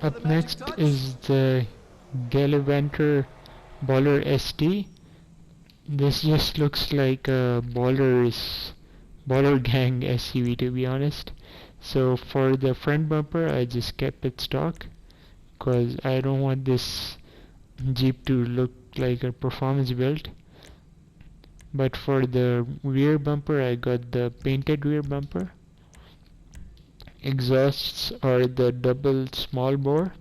Up next is the Gallivanter Ballar ST. This just looks like a Baller Gang SUV, to be honest. So for the front bumper I just kept it stock because I don't want this Jeep to look like a performance build. But for the rear bumper I got the painted rear bumper. Exhausts are the double small bore.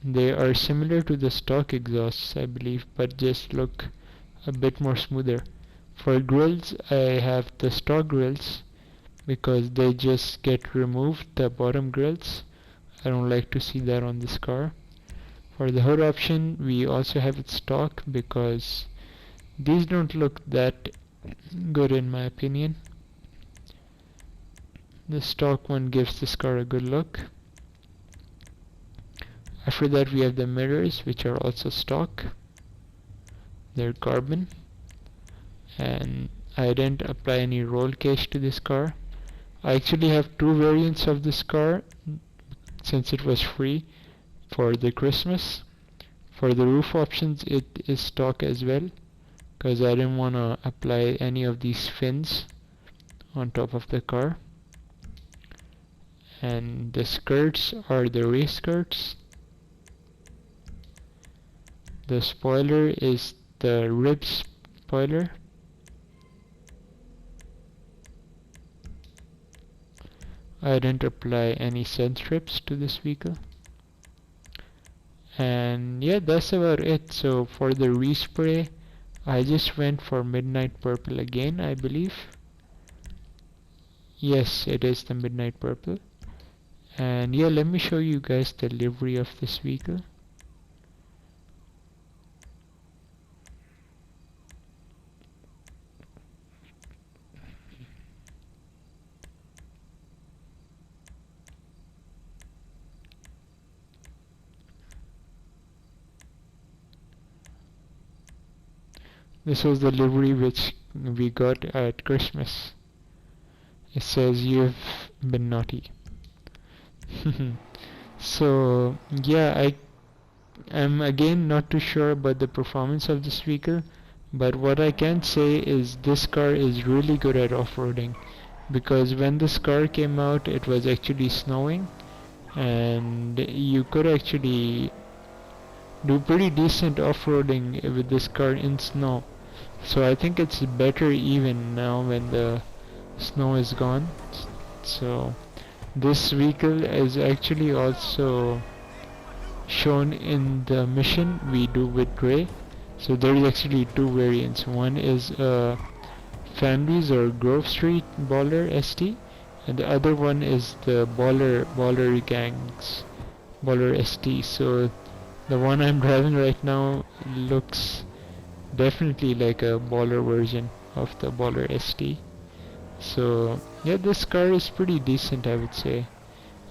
They are similar to the stock exhausts, I believe, but just look a bit more smoother. For grills I have the stock grills because they just get removed, the bottom grills. I don't like to see that on this car. For the hood option we also have it stock because these don't look that good in my opinion. The stock one gives this car a good look. After that we have the mirrors, which are also stock. They're carbon, and I didn't apply any roll cage to this car. I actually have two variants of this car since it was free for the Christmas. For the roof options it is stock as well because I didn't want to apply any of these fins on top of the car. And the skirts are the race skirts. The spoiler is the rib spoiler. I didn't apply any sun strips to this vehicle. And yeah, that's about it. So for the respray I just went for midnight purple again, I believe. Yes, it is the midnight purple. And yeah, let me show you guys the livery of this vehicle. This was the livery which we got at Christmas. It says you've been naughty. So yeah, I am again not too sure about the performance of this vehicle, but what I can say is this car is really good at off-roading, because when this car came out it was actually snowing and you could actually do pretty decent off-roading with this car in snow. So I think it's better even now when the snow is gone. So this vehicle is actually also shown in the mission we do with Grey. So there is actually two variants. One is Fandries or Grove Street Ballar ST, and the other one is the Baller Gangs Ballar ST. So the one I'm driving right now looks definitely like a baller version of the Ballar ST. So yeah, this car is pretty decent, I would say,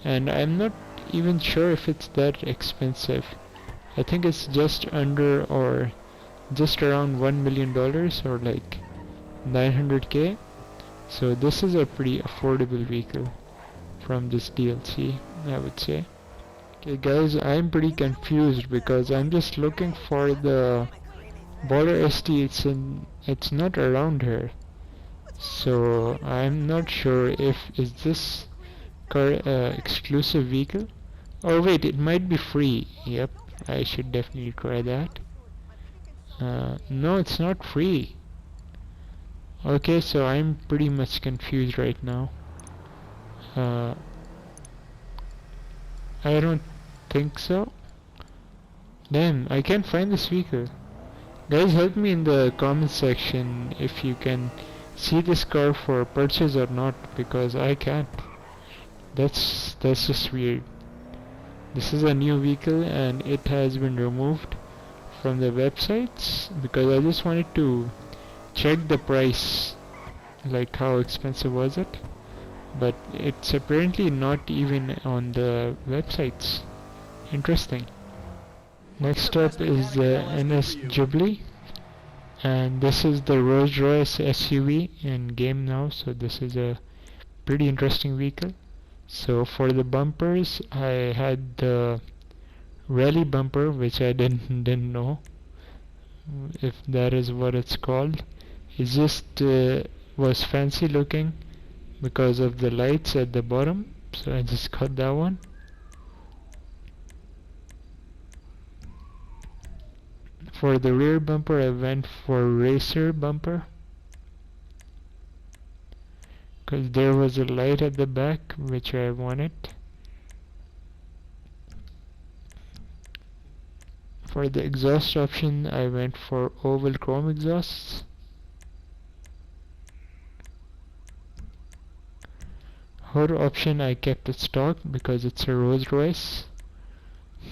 and I'm not even sure if it's that expensive. I think it's just under or just around $1 million or like 900k. So this is a pretty affordable vehicle from this DLC, I would say. Okay guys, I'm pretty confused because I'm just looking for the Ballar ST. It's not around here. So I'm not sure if is this car exclusive vehicle. Oh wait, it might be free. Yep, I should definitely try that. No, it's not free. Okay, so I'm pretty much confused right now. I don't think so. Damn, I can't find this vehicle. Guys, help me in the comment section if you can see this car for purchase or not, because I can't. That's just weird. This is a new vehicle and it has been removed from the websites because I just wanted to check the price, like how expensive was it, but it's apparently not even on the websites. Interesting. Next up is the NS Jubilee, and this is the Rolls-Royce SUV in game now, so this is a pretty interesting vehicle. So for the bumpers, I had the rally bumper, which I didn't know if that is what it's called. It just was fancy looking because of the lights at the bottom, so I just got that one. For the rear bumper, I went for racer bumper because there was a light at the back which I wanted. For the exhaust option, I went for oval chrome exhausts. Hood option, I kept it stock because it's a Rolls Royce.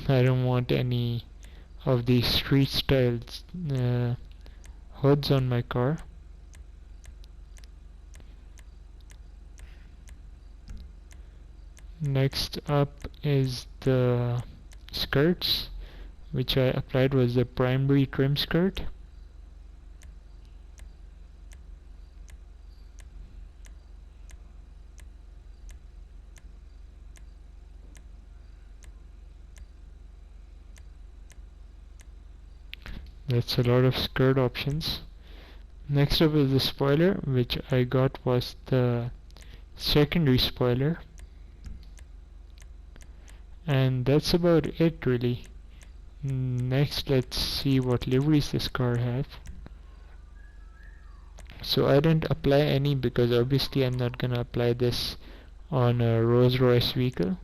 I don't want any of these street style hoods on my car. Next up is the skirts, which I applied was the primary trim skirt. That's a lot of skirt options. Next up is the spoiler, which I got was the secondary spoiler. And that's about it really. Next, let's see what liveries this car has. So I didn't apply any because obviously I'm not gonna apply this on a Rolls Royce vehicle.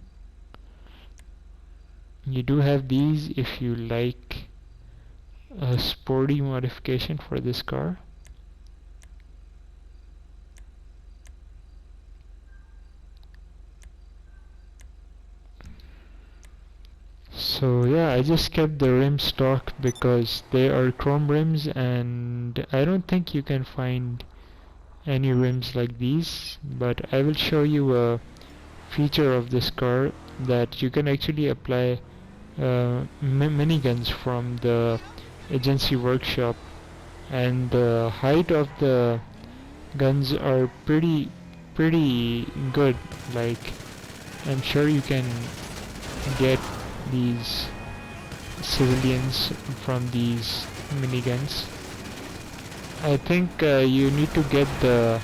You do have these if you like a sporty modification for this car. So yeah, I just kept the rim stock because they are chrome rims and I don't think you can find any rims like these, but I will show you a feature of this car that you can actually apply miniguns from the agency workshop, and the height of the guns are pretty good. Like, I'm sure you can get these civilians from these miniguns. I think you need to get the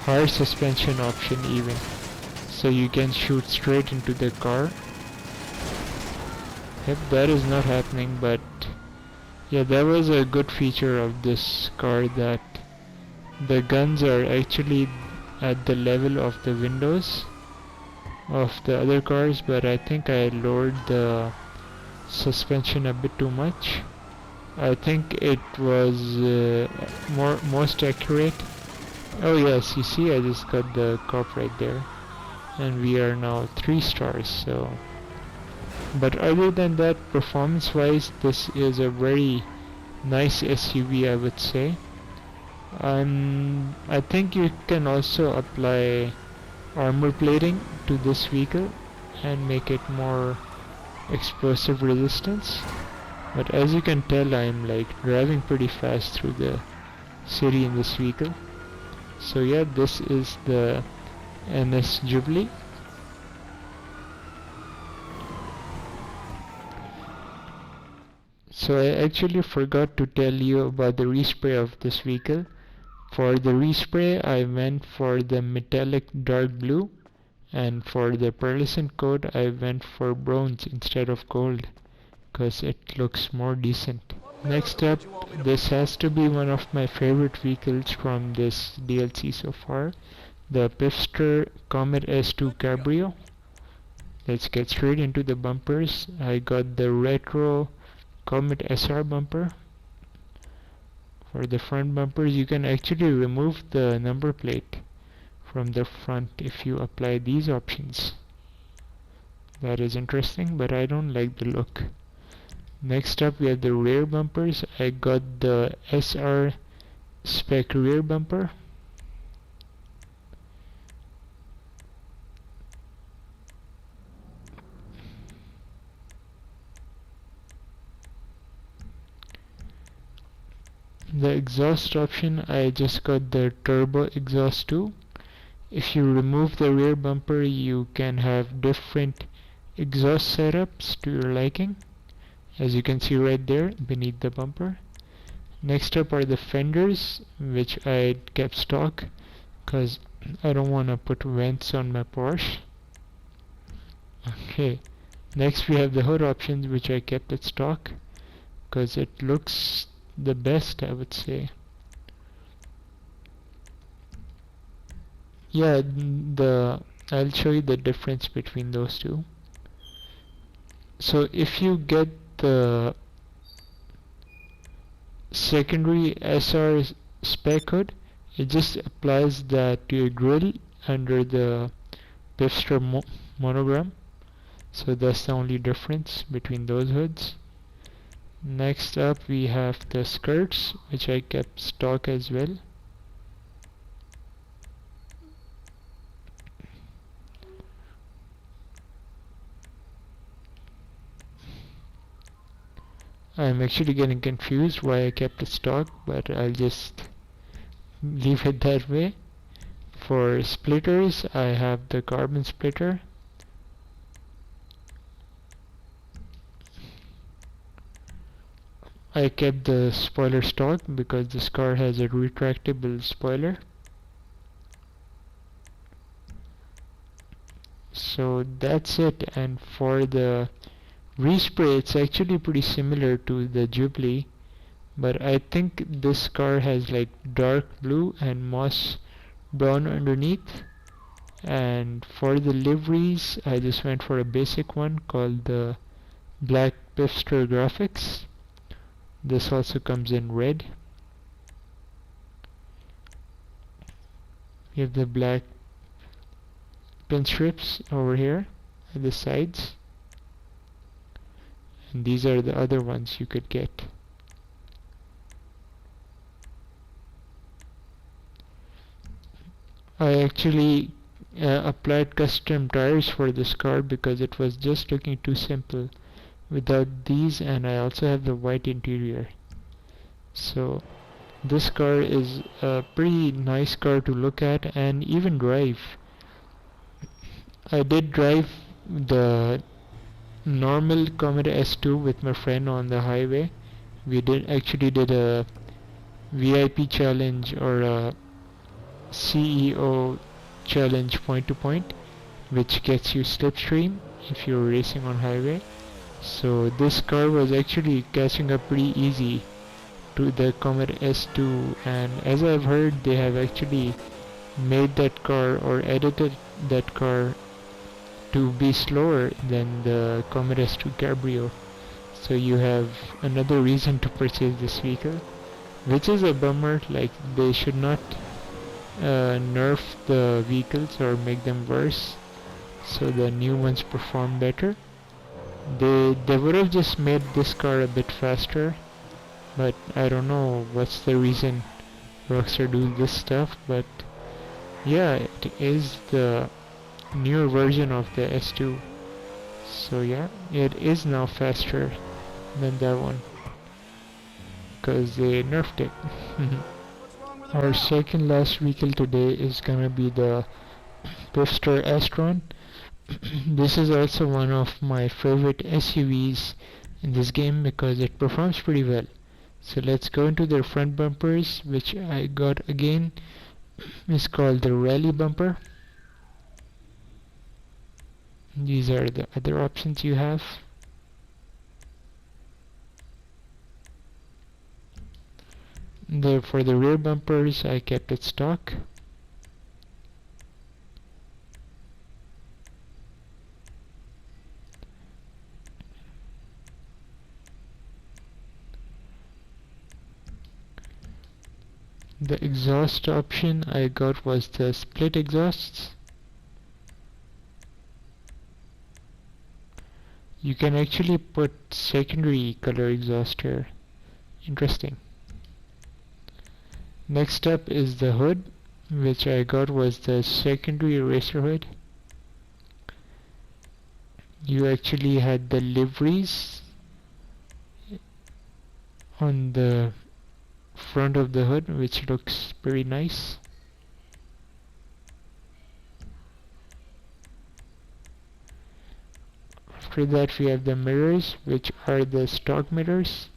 higher suspension option even, so you can shoot straight into the car. Yep, that is not happening, but yeah, that was a good feature of this car, that the guns are actually at the level of the windows of the other cars, but I think I lowered the suspension a bit too much. I think it was most accurate. Oh yes, you see, I just got the cop right there, and we are now 3 stars. So, but other than that, performance wise, this is a very nice SUV, I would say. I think you can also apply armor plating to this vehicle and make it more explosive resistance. But as you can tell, I'm like driving pretty fast through the city in this vehicle. So yeah, this is the NS Jubilee. So I actually forgot to tell you about the respray of this vehicle. For the respray, I went for the metallic dark blue, and for the pearlescent coat, I went for bronze instead of gold, because it looks more decent. Next up, this has to be one of my favorite vehicles from this DLC so far, the Pifster Comet S2 Cabrio. Let's get straight into the bumpers. I got the retro Comet SR bumper. For the front bumpers, you can actually remove the number plate from the front if you apply these options. That is interesting, but I don't like the look. Next up, we have the rear bumpers. I got the SR spec rear bumper. The exhaust option, I just got the turbo exhaust too. If you remove the rear bumper, you can have different exhaust setups to your liking, as you can see right there beneath the bumper. Next up are the fenders, which I kept stock because I don't want to put vents on my Porsche. Okay, next we have the hood options, which I kept at stock because it looks the best, I would say. Yeah, I'll show you the difference between those two. So if you get the secondary SR spec hood, it just applies that to your grill under the Pipster monogram. So that's the only difference between those hoods. Next up we have the skirts, which I kept stock as well. I'm actually getting confused why I kept it stock, but I'll just leave it that way. For splitters, I have the carbon splitter. I kept the spoiler stock because this car has a retractable spoiler. So that's it. And for the respray, it's actually pretty similar to the Jubilee, but I think this car has like dark blue and moss brown underneath. And for the liveries, I just went for a basic one called the Black Pipster Graphics. This also comes in red. You have the black pin strips over here at the sides, and these are the other ones you could get. I actually applied custom tires for this car because it was just looking too simple without these, and I also have the white interior. So this car is a pretty nice car to look at and even drive. I did drive the normal Comet S2 with my friend on the highway. We did a VIP challenge or a CEO challenge point to point, which gets you slipstream if you're racing on highway. So this car was actually catching up pretty easy to the Comet S2, and as I've heard, they have actually made that car or edited that car to be slower than the Comet S2 Cabrio. So you have another reason to purchase this vehicle, which is a bummer. Like, they should not nerf the vehicles or make them worse so the new ones perform better. They would have just made this car a bit faster, but I don't know what's the reason Rockstar do this stuff. But yeah, it is the newer version of the S2, so yeah, it is now faster than that one because they nerfed it. Our second last vehicle today is gonna be the Pipster Astron. This is also one of my favorite SUVs in this game because it performs pretty well. So let's go into their front bumpers, which I got again. It's called the Rally bumper. These are the other options you have. For the rear bumpers, I kept it stock. The exhaust option I got was the split exhausts. You can actually put secondary color exhaust here. Interesting. Next up is the hood, which I got was the secondary racer hood. You actually had the liveries on the front of the hood, which looks pretty nice. After that we have the mirrors, which are the stock mirrors.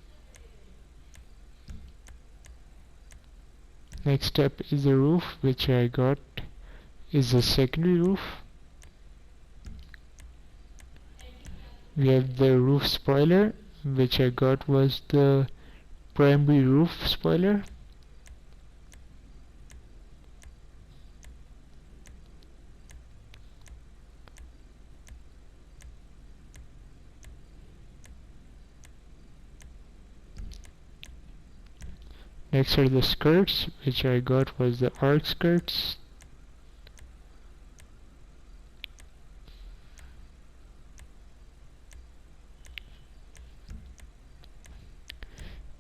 Next up is the roof, which I got is the secondary roof. We have the roof spoiler, which I got was the primary roof spoiler. Next are the skirts, which I got was the arc skirts.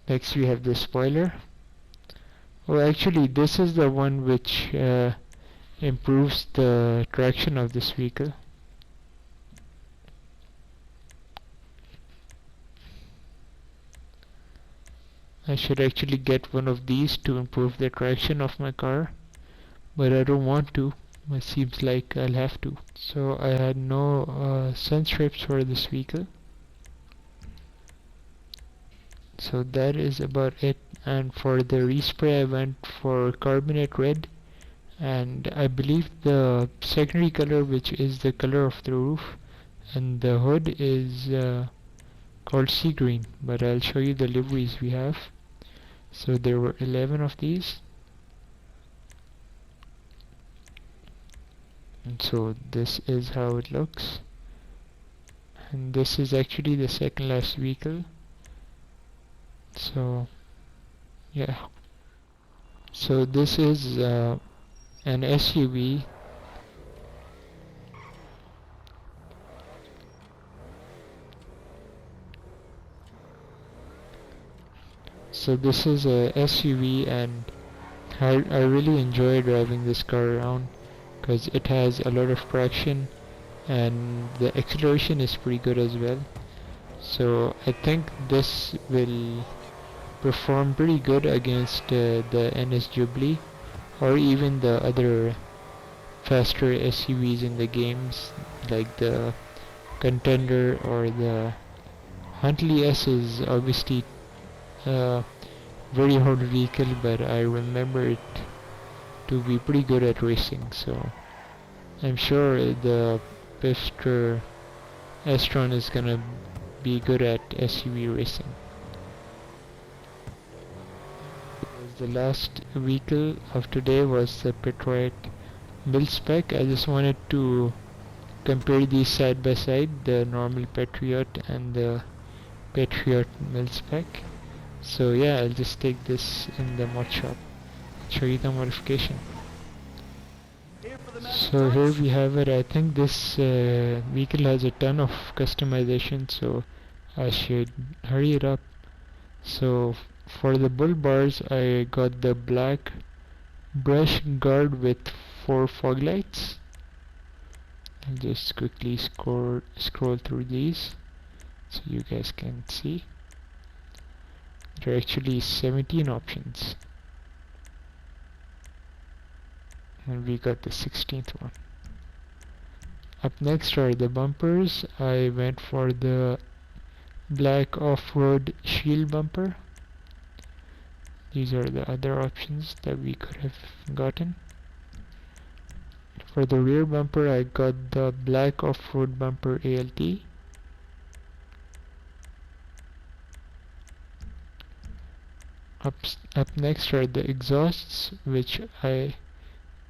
Next we have the spoiler. Oh, actually this is the one which improves the traction of this vehicle. I should actually get one of these to improve the traction of my car, but I don't want to. It seems like I'll have to. So I had no sun strips for this vehicle. So that is about it. And for the respray I went for carbonate red, and I believe the secondary color, which is the color of the roof and the hood, is called sea green, but I'll show you the liveries we have. So there were 11 of these, and so this is how it looks, and this is actually the second last vehicle. So yeah, so this is an SUV. So this is a SUV, and I really enjoy driving this car around because it has a lot of traction and the acceleration is pretty good as well. So I think this will perform pretty good against the NS Jubilee or even the other faster SUVs in the games, like the Contender or the Huntley S is obviously very hard vehicle, but I remember it to be pretty good at racing, so I'm sure the Pifster Astron is gonna be good at SUV racing. The last vehicle of today was the Patrioit Mil-Spec. I just wanted to compare these side by side, the normal Patriot and the Patriot Mil-Spec. So yeah, I'll just take this in the mod shop, show you the modification. So here we have it. I think this vehicle has a ton of customization, so I should hurry it up. So for the bull bars, I got the black brush guard with 4 fog lights. I'll just quickly scroll through these so you guys can see. There are actually 17 options, and we got the 16th one. Up next are the bumpers. I went for the black off-road shield bumper. These are the other options that we could have gotten. For the rear bumper, I got the black off-road bumper ALT. Up next are the exhausts, which I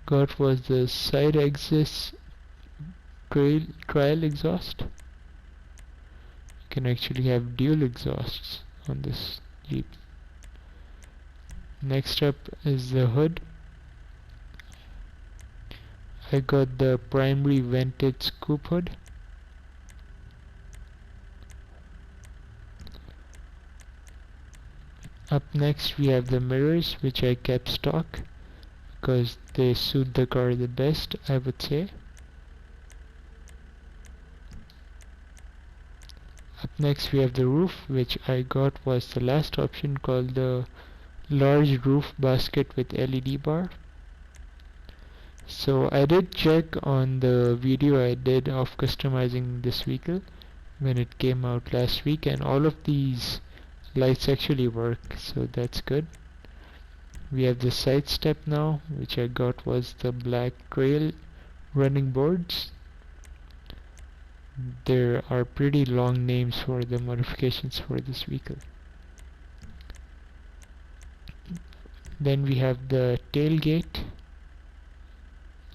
got was the side exist trial exhaust. You can actually have dual exhausts on this Jeep. Next up is the hood. I got the primary vented scoop hood. Up next we have the mirrors, which I kept stock because they suit the car the best, I would say. Up next we have the roof, which I got was the last option, called the large roof basket with LED bar. So I did check on the video I did of customizing this vehicle, when it came out last week, and all of these lights actually work, so that's good. We have the side step now, which I got was the black trail running boards. There are pretty long names for the modifications for this vehicle. Then we have the tailgate.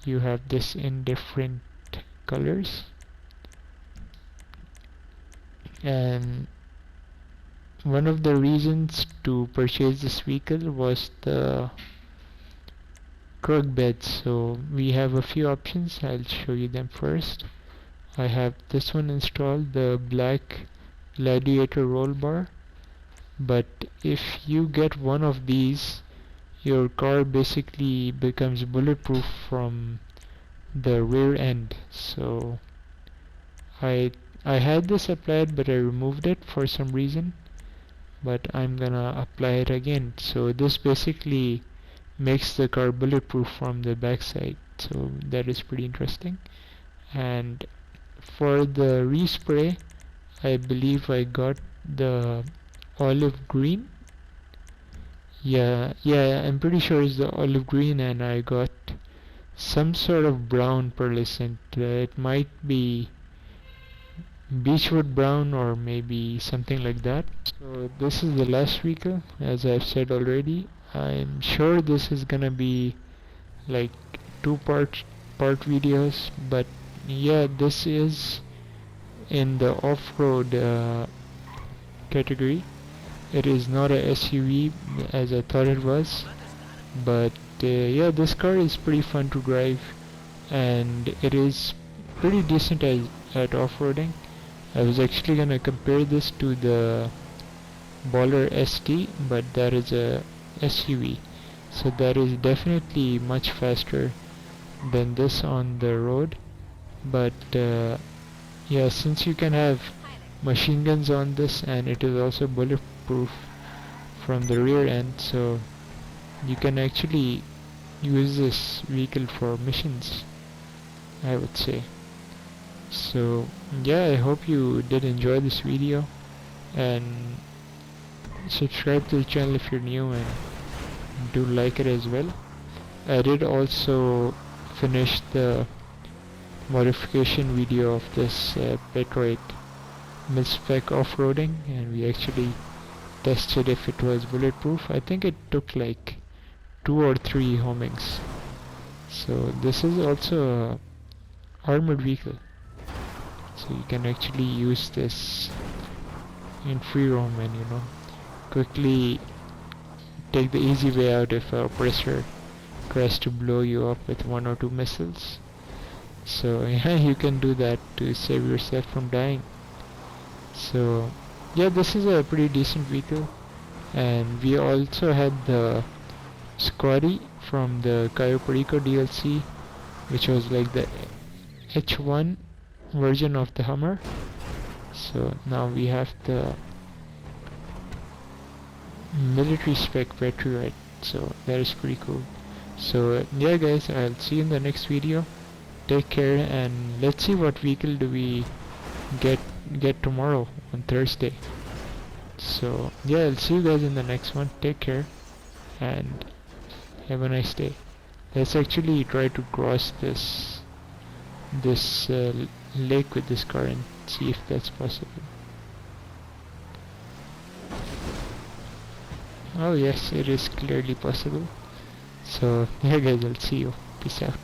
You have this in different colors, and one of the reasons to purchase this vehicle was the crook bed. So we have a few options. I'll show you them first. I have this one installed, the black gladiator roll bar, but if you get one of these, your car basically becomes bulletproof from the rear end. So I had this applied, but I removed it for some reason, but I'm gonna apply it again. So this basically makes the car bulletproof from the backside, so that is pretty interesting. And for the respray, I believe I got the olive green. Yeah, I'm pretty sure it's the olive green, and I got some sort of brown pearlescent. It might be beechwood brown or maybe something like that. So this is the last vehicle, as I've said already. I'm sure this is gonna be like two part videos, but yeah, this is in the off-road category. It is not a SUV as I thought it was, but yeah, this car is pretty fun to drive, and it is pretty decent at off-roading. I was actually gonna compare this to the Ballar ST, but that is a SUV, so that is definitely much faster than this on the road. But yeah, since you can have machine guns on this, and it is also bulletproof from the rear end, so you can actually use this vehicle for missions, I would say. So yeah, I hope you did enjoy this video, and subscribe to the channel if you're new, and do like it as well. I did also finish the modification video of this Patrioit Mil-Spec off-roading, and we actually tested if it was bulletproof. I think it took like 2 or 3 homings. So this is also a armored vehicle, so you can actually use this in free roam and quickly take the easy way out if a oppressor tries to blow you up with 1 or 2 missiles. So yeah, you can do that to save yourself from dying. So yeah, this is a pretty decent vehicle. And we also had the Squaddy from the Cayo Perico DLC, which was like the H1 version of the Hummer. So now we have the military spec Patriot, so that is pretty cool. So yeah guys, I'll see you in the next video. Take care, and let's see what vehicle do we get tomorrow on Thursday. So yeah, I'll see you guys in the next one. Take care and have a nice day. Let's actually try to cross this lake with this car and see if that's possible. Oh yes, it is clearly possible. So yeah guys, I'll see you. Peace out.